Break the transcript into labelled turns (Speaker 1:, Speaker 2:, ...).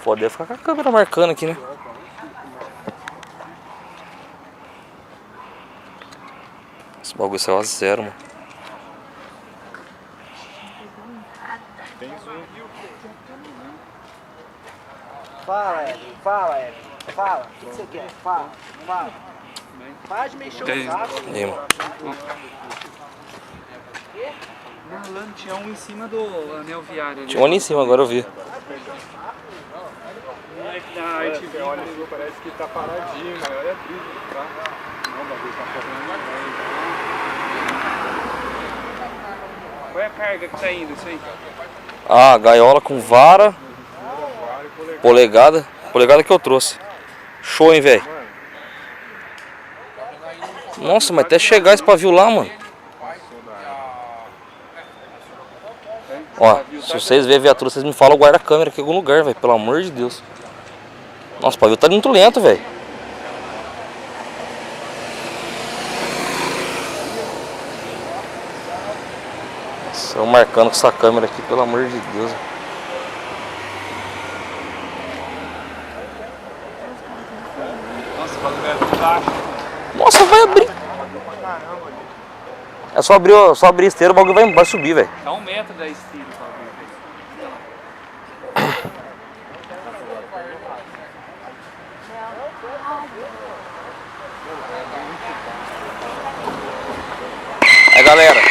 Speaker 1: Foda é ficar com a câmera marcando aqui, né? Esse bagulho saiu a 0, mano.
Speaker 2: Tem zoom.
Speaker 3: Fala, Edson. Fala, Edson. Fala. O que você quer? Fala. Fala. Para de mexer o saco.
Speaker 1: Aí, mano.
Speaker 4: Marlano, tinha um em cima do anel viário ali.
Speaker 1: Tinha um ali em cima, agora eu vi.
Speaker 2: Você olha assim, parece que tá paradinho, mas olha a brisa, tá? Não, o bagulho tá correndo.
Speaker 4: Qual é a carga que tá indo isso aí?
Speaker 1: Ah, gaiola com vara. Polegada. Polegada que eu trouxe. Show, hein, velho. Nossa, mas até chegar esse pavio lá, mano. Ó, se vocês verem a viatura, vocês me falam, guarda a câmera aqui em algum lugar, velho. Pelo amor de Deus. Nossa, o pavio tá muito lento, velho. Estão marcando com essa câmera aqui, pelo amor de Deus.
Speaker 4: Nossa, o bagulho é de baixo.
Speaker 1: Nossa, vai abrir. É só abrir a esteira, o bagulho vai subir, velho.
Speaker 4: Tá 1 metro da esteira o bagulho.
Speaker 1: Aí, galera,